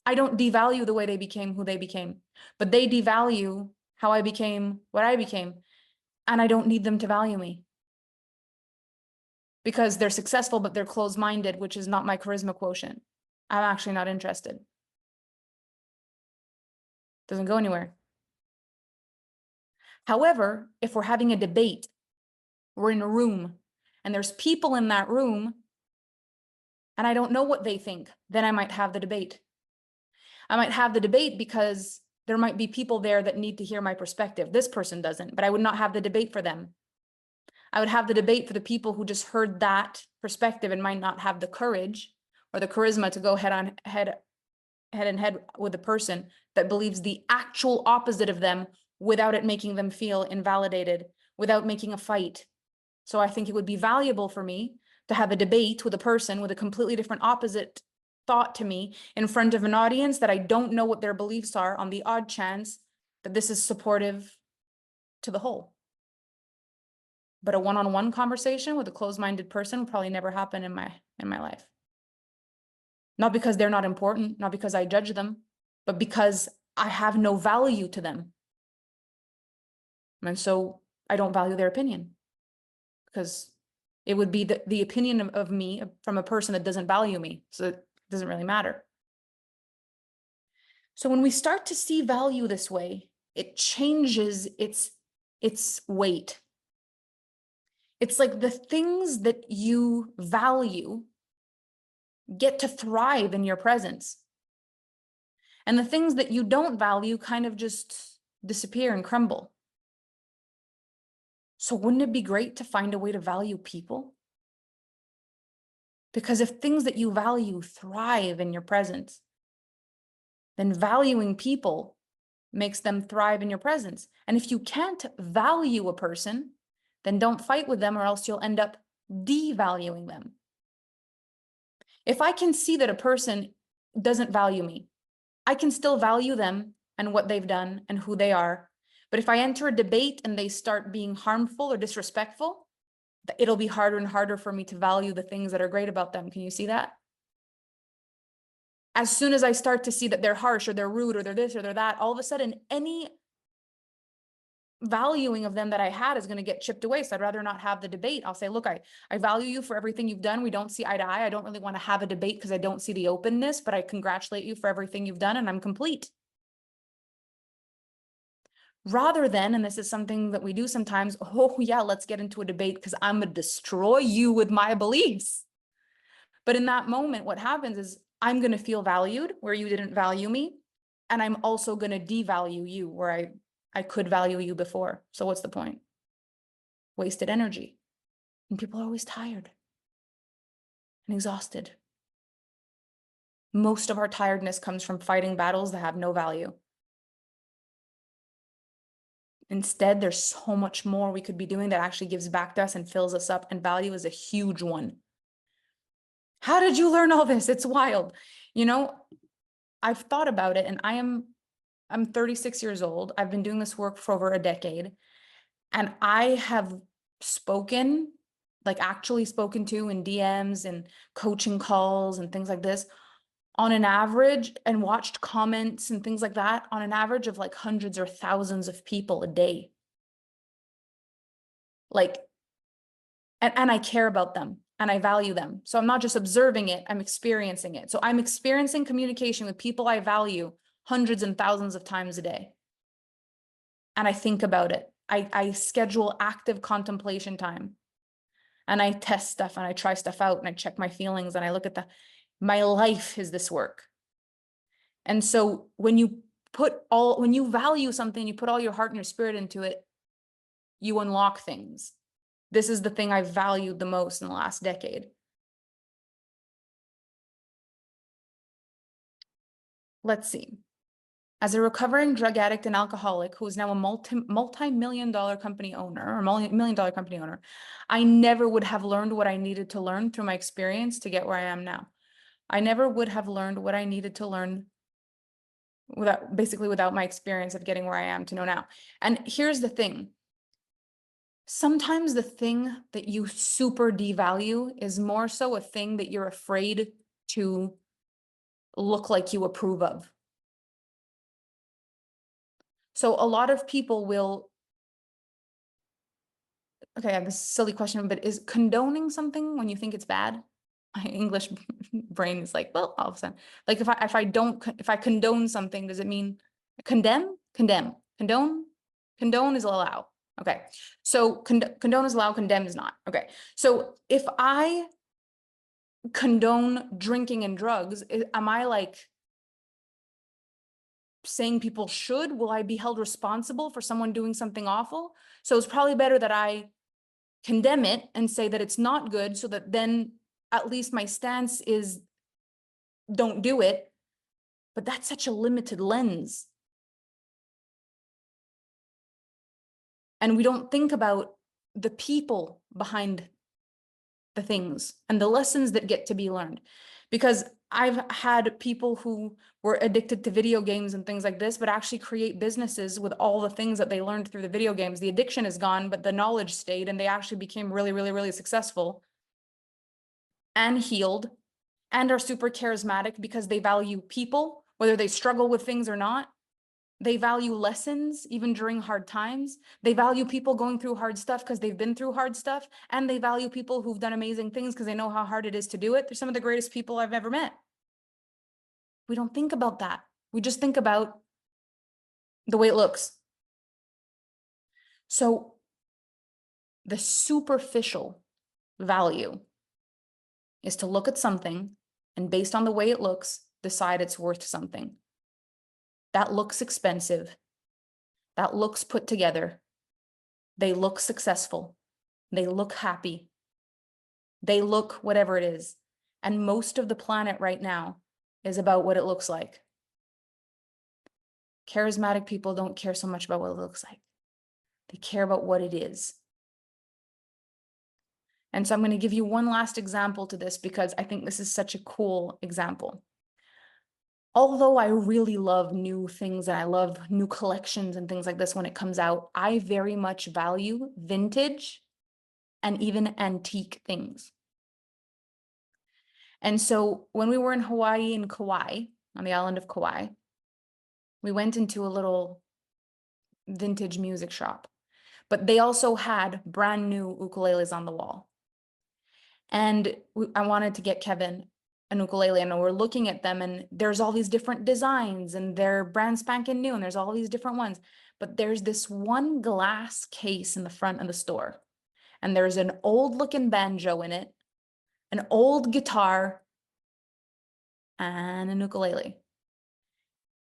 I don't devalue the way they became who they became, but they devalue how I became what I became. And I don't need them to value me, because they're successful, but they're closed-minded, which is not my charisma quotient. I'm actually not interested. Doesn't go anywhere. However, if we're having a debate, we're in a room and there's people in that room and I don't know what they think, then I might have the debate. I might have the debate because there might be people there that need to hear my perspective. This person doesn't, but I would not have the debate for them. I would have the debate for the people who just heard that perspective and might not have the courage or the charisma to go head and head with the person that believes the actual opposite of them, without it making them feel invalidated, without making a fight. So I think it would be valuable for me to have a debate with a person with a completely different opposite thought to me in front of an audience that I don't know what their beliefs are, on the odd chance that this is supportive to the whole. But a one-on-one conversation with a closed-minded person will probably never happen in my life. Not because they're not important, not because I judge them, but because I have no value to them. And so I don't value their opinion, because it would be the opinion of me from a person that doesn't value me. So it doesn't really matter. So when we start to see value this way, it changes its weight. It's like the things that you value get to thrive in your presence. And the things that you don't value kind of just disappear and crumble. So wouldn't it be great to find a way to value people? Because if things that you value thrive in your presence, then valuing people makes them thrive in your presence. And if you can't value a person, then don't fight with them, or else you'll end up devaluing them. If I can see that a person doesn't value me, I can still value them and what they've done and who they are. But if I enter a debate and they start being harmful or disrespectful, it'll be harder and harder for me to value the things that are great about them. Can you see that? As soon as I start to see that they're harsh or they're rude or they're this or they're that, all of a sudden, any valuing of them that I had is going to get chipped away. So I'd rather not have the debate. I'll say, look, I value you for everything you've done. We don't see eye to eye. I don't really want to have a debate because I don't see the openness, but I congratulate you for everything you've done and I'm complete. Rather than, and this is something that we do sometimes, oh yeah, let's get into a debate because I'm going to destroy you with my beliefs. But in that moment, what happens is I'm going to feel valued where you didn't value me. And I'm also going to devalue you where I could value you before. So what's the point? Wasted energy. And people are always tired and exhausted. Most of our tiredness comes from fighting battles that have no value. Instead, there's so much more we could be doing that actually gives back to us and fills us up, and value is a huge one. How did you learn all this? It's wild. You know, I've thought about it, and I'm 36 years old. I've been doing this work for over a decade, and I have spoken, like actually spoken to in DMs and coaching calls and things like this on an average, and watched comments and things like that on an average of like hundreds or thousands of people a day. Like, and I care about them and I value them. So I'm not just observing it, I'm experiencing it. So I'm experiencing communication with people I value hundreds and thousands of times a day. And I think about it. I schedule active contemplation time, and I test stuff and I try stuff out and I check my feelings and I look at my life is this work. And so when you value something, you put all your heart and your spirit into it, you unlock things. This is the thing I've valued the most in the last decade. Let's see. As a recovering drug addict and alcoholic who is now a multi-million-dollar company owner, or million-dollar company owner, I never would have learned what I needed to learn through my experience to get where I am now. I never would have learned what I needed to learn without my experience of getting where I am to know now. And here's the thing. Sometimes the thing that you super devalue is more so a thing that you're afraid to look like you approve of. So a lot of people will, okay, I have this silly question, but is condoning something when you think it's bad? My English brain is like, well, all of a sudden, like if I condone something, does it mean condemn? Condone is allow. Okay. So condone is allow, condemn is not. Okay. So if I condone drinking and drugs, am I like saying people should? Will I be held responsible for someone doing something awful? So it's probably better that I condemn it and say that it's not good, so that then at least my stance is don't do it. But that's such a limited lens. And we don't think about the people behind the things and the lessons that get to be learned. Because I've had people who were addicted to video games and things like this, but actually create businesses with all the things that they learned through the video games. The addiction is gone, but the knowledge stayed, and they actually became really, really, really successful and healed and are super charismatic because they value people, whether they struggle with things or not. They value lessons even during hard times. They value people going through hard stuff because they've been through hard stuff. And they value people who've done amazing things because they know how hard it is to do it. They're some of the greatest people I've ever met. We don't think about that. We just think about the way it looks. So the superficial value is to look at something and based on the way it looks, decide it's worth something. That looks expensive. that looks put together. They look successful. They look happy. They look whatever it is. And most of the planet right now is about what it looks like. Charismatic people don't care so much about what it looks like. They care about what it is. And so I'm going to give you one last example to this because I think this is such a cool example. Although I really love new things and I love new collections and things like this when it comes out, I very much value vintage and even antique things. And so when we were in Hawaii and Kauai, on the island of Kauai, we went into a little vintage music shop, but they also had brand new ukuleles on the wall. And I wanted to get Kevin an ukulele, and we're looking at them and there's all these different designs and they're brand spanking new and there's all these different ones. But there's this one glass case in the front of the store and there's an old looking banjo in it, an old guitar, and an ukulele.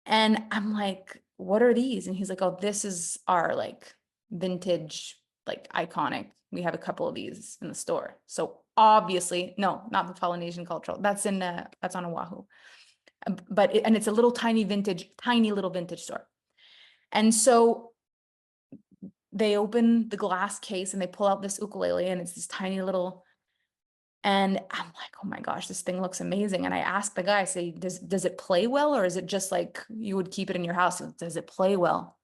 And I'm like, what are these? And he's like, oh, this is our like vintage, like iconic. We have a couple of these in the store. So obviously, no, not the Polynesian cultural. That's on Oahu. But it's a little tiny little vintage store. And so they open the glass case and they pull out this ukulele and it's this tiny little, and I'm like, oh my gosh, this thing looks amazing. And I asked the guy, I say, does it play well? Or is it just like you would keep it in your house? Does it play well?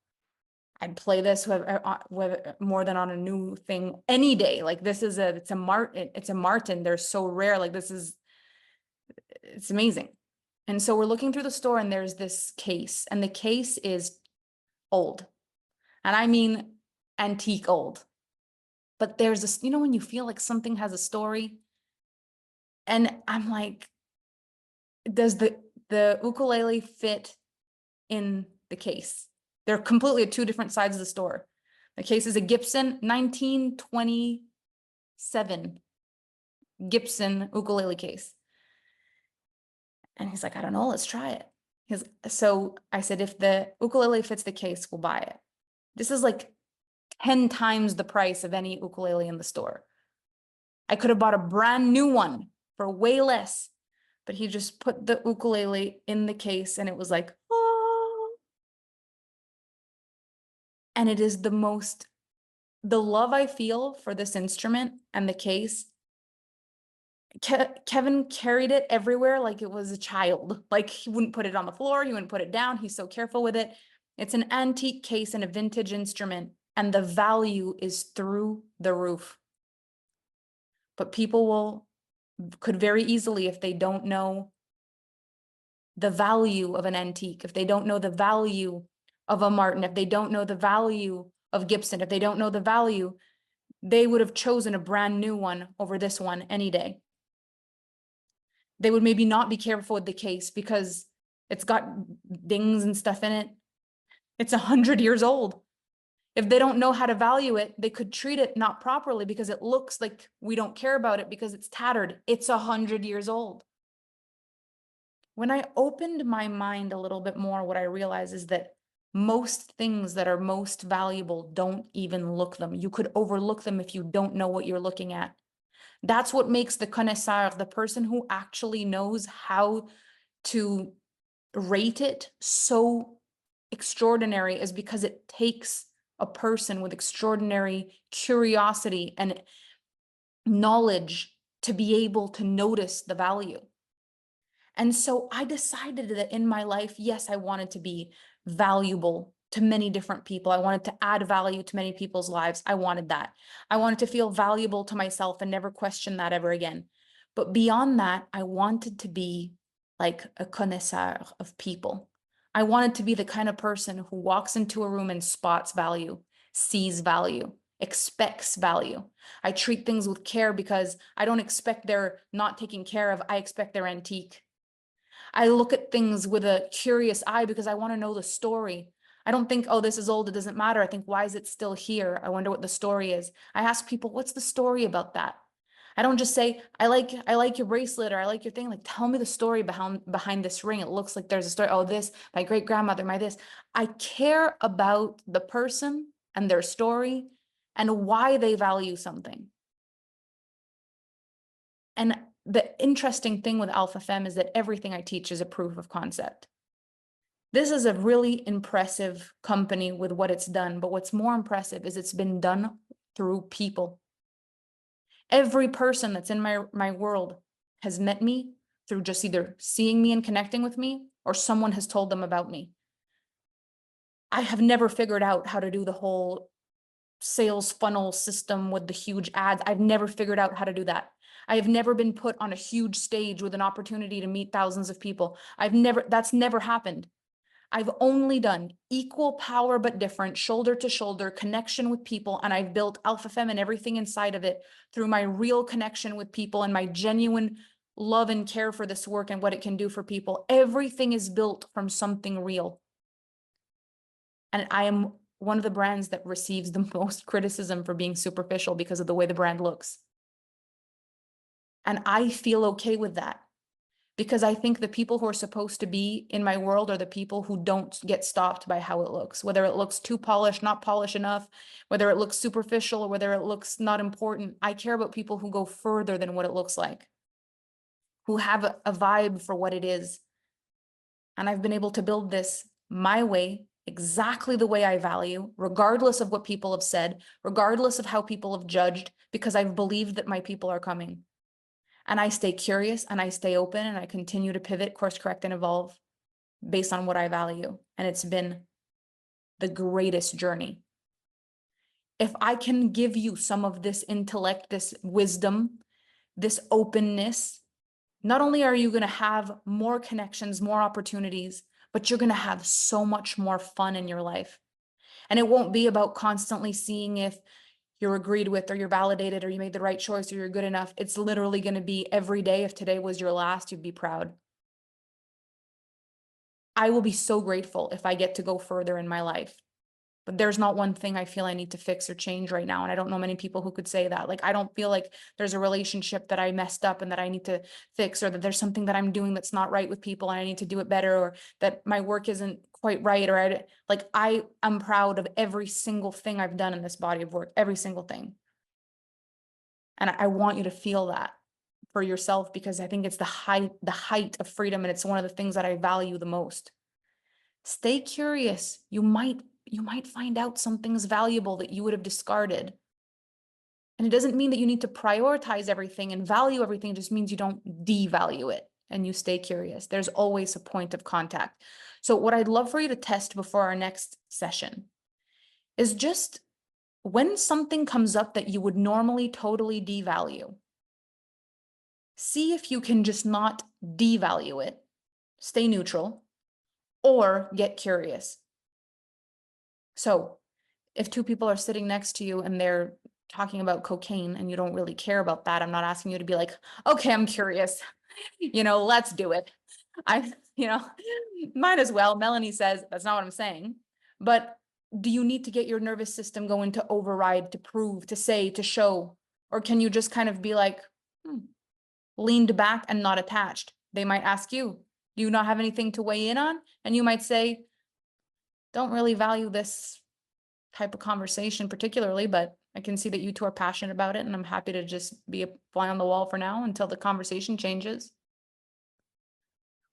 I'd play this more than on a new thing any day. Like this is it's a Martin. They're so rare. Like it's amazing. And so we're looking through the store and there's this case and the case is old. And I mean, antique old, but there's this, when you feel like something has a story. And I'm like, does the ukulele fit in the case? They're completely at two different sides of the store. The case is a Gibson 1927 Gibson ukulele case. And he's like, I don't know, let's try it. So I said, if the ukulele fits the case, we'll buy it. This is like 10 times the price of any ukulele in the store. I could have bought a brand new one for way less, but he just put the ukulele in the case and it was like, oh. And it is the love I feel for this instrument and the case. Kevin carried it everywhere like it was a child. Like he wouldn't put it on the floor, he wouldn't put it down. He's so careful with it. It's an antique case and a vintage instrument, and the value is through the roof. But people could very easily, if they don't know the value of an antique, if they don't know the value of a Martin, if they don't know the value of Gibson, if they don't know the value, they would have chosen a brand new one over this one any day. They would maybe not be careful with the case because it's got dings and stuff in it. It's 100 years old. If they don't know how to value it, they could treat it not properly because it looks like we don't care about it because it's tattered. It's 100 years old. When I opened my mind a little bit more, what I realized is that most things that are most valuable don't even look them. You could overlook them if you don't know what you're looking at. That's what makes the connoisseur, the person who actually knows how to rate it, so extraordinary, is because it takes a person with extraordinary curiosity and knowledge to be able to notice the value. And so I decided that in my life, yes, I wanted to be valuable to many different people. I wanted to add value to many people's lives. I wanted that. I wanted to feel valuable to myself and never question that ever again. But beyond that, I wanted to be like a connoisseur of people. I wanted to be the kind of person who walks into a room and spots value, sees value, expects value. I treat things with care because I don't expect they're not taken care of. I expect they're antique. I look at things with a curious eye because I want to know the story. I don't think, oh, this is old, it doesn't matter. I think, why is it still here? I wonder what the story is. I ask people, what's the story about that? I don't just say, I like your bracelet, or I like your thing. Like, tell me the story behind this ring. It looks like there's a story. Oh, this, my great grandmother, my this. I care about the person and their story and why they value something. And the interesting thing with Alpha Femme is that everything I teach is a proof of concept. This is a really impressive company with what it's done, but what's more impressive is it's been done through people. Every person that's in my world has met me through just either seeing me and connecting with me, or someone has told them about me. I have never figured out how to do the whole sales funnel system with the huge ads. I've never figured out how to do that. I have never been put on a huge stage with an opportunity to meet thousands of people. That's never happened. I've only done equal power but different, shoulder to shoulder connection with people, and I've built Alpha Femme and everything inside of it through my real connection with people and my genuine love and care for this work and what it can do for people. Everything is built from something real. And I am one of the brands that receives the most criticism for being superficial because of the way the brand looks. And I feel okay with that, because I think the people who are supposed to be in my world are the people who don't get stopped by how it looks, whether it looks too polished, not polished enough, whether it looks superficial, or whether it looks not important. I care about people who go further than what it looks like, who have a vibe for what it is. And I've been able to build this my way, exactly the way I value, regardless of what people have said, regardless of how people have judged, because I've believed that my people are coming. And I stay curious and I stay open and I continue to pivot, course correct, and evolve based on what I value. And it's been the greatest journey. If I can give you some of this intellect, this wisdom, this openness, not only are you going to have more connections, more opportunities, but you're going to have so much more fun in your life. And it won't be about constantly seeing if you're agreed with, or you're validated, or you made the right choice, or you're good enough. It's literally going to be every day. If today was your last, you'd be proud. I will be so grateful if I get to go further in my life. But there's not one thing I feel I need to fix or change right now. And I don't know many people who could say that. Like, I don't feel like there's a relationship that I messed up and that I need to fix, or that there's something that I'm doing that's not right with people and I need to do it better, or that my work isn't quite right, or I am proud of every single thing I've done in this body of work, every single thing. And I want you to feel that for yourself, because I think it's the height of freedom, and it's one of the things that I value the most. Stay curious. You might find out something's valuable that you would have discarded. And it doesn't mean that you need to prioritize everything and value everything. It just means you don't devalue it and you stay curious. There's always a point of contact. So what I'd love for you to test before our next session is just, when something comes up that you would normally totally devalue, see if you can just not devalue it, stay neutral, or get curious. So if two people are sitting next to you and they're talking about cocaine and you don't really care about that, I'm not asking you to be like, okay, I'm curious, let's do it. Might as well. Melanie says, that's not what I'm saying. But do you need to get your nervous system going to override, to prove, to say, to show? Or can you just kind of be like, leaned back and not attached? They might ask you, do you not have anything to weigh in on? And you might say, don't really value this type of conversation particularly, but I can see that you two are passionate about it, and I'm happy to just be a fly on the wall for now until the conversation changes.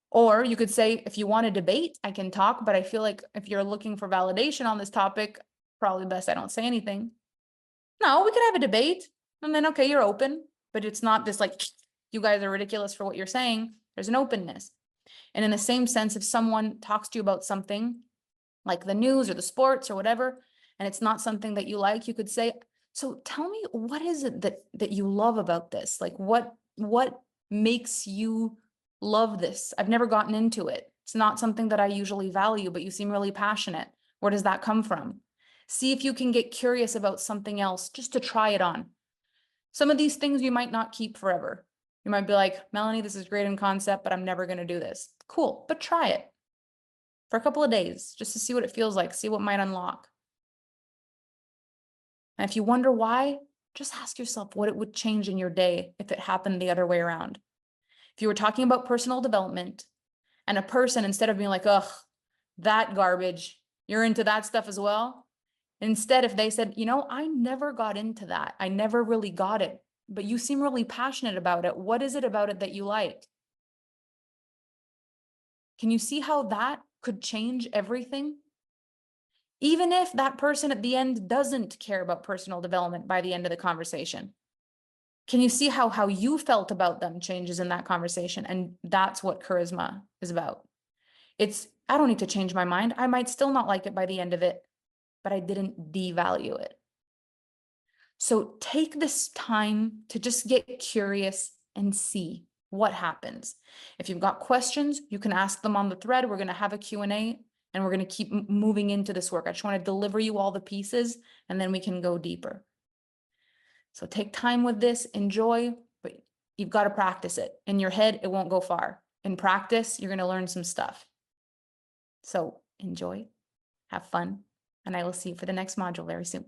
Or you could say, if you want to debate, I can talk, but I feel like if you're looking for validation on this topic, probably best I don't say anything. No, we could have a debate, and then, okay, you're open, but it's not this like, you guys are ridiculous for what you're saying. There's an openness. And in the same sense, if someone talks to you about something like the news or the sports or whatever, and it's not something that you like, you could say, so tell me, what is it that you love about this? Like, what makes you love this? I've never gotten into it. It's not something that I usually value, but you seem really passionate. Where does that come from? See if you can get curious about something else just to try it on. Some of these things you might not keep forever. You might be like, Melanie, this is great in concept, but I'm never going to do this. Cool, but try it for a couple of days just to see what it feels like, see what might unlock. And if you wonder why, Just ask yourself what it would change in your day if it happened the other way around. If you were talking about personal development and a person, instead of being like, ugh, that garbage, you're into that stuff as well. Instead, if they said, you know, I never got into that. I never really got it, but you seem really passionate about it. What is it about it that you like? Can you see how that could change everything? Even if that person at the end doesn't care about personal development by the end of the conversation. Can you see how you felt about them changes in that conversation? And that's what charisma is about. I don't need to change my mind. I might still not like it by the end of it, but I didn't devalue it. So take this time to just get curious and see what happens. If you've got questions, you can ask them on the thread. We're going to have a Q&A and we're going to keep moving into this work. I just want to deliver you all the pieces and then we can go deeper. So take time with this, enjoy, but you've got to practice it. In your head, it won't go far. In practice, you're going to learn some stuff. So enjoy, have fun, and I will see you for the next module very soon.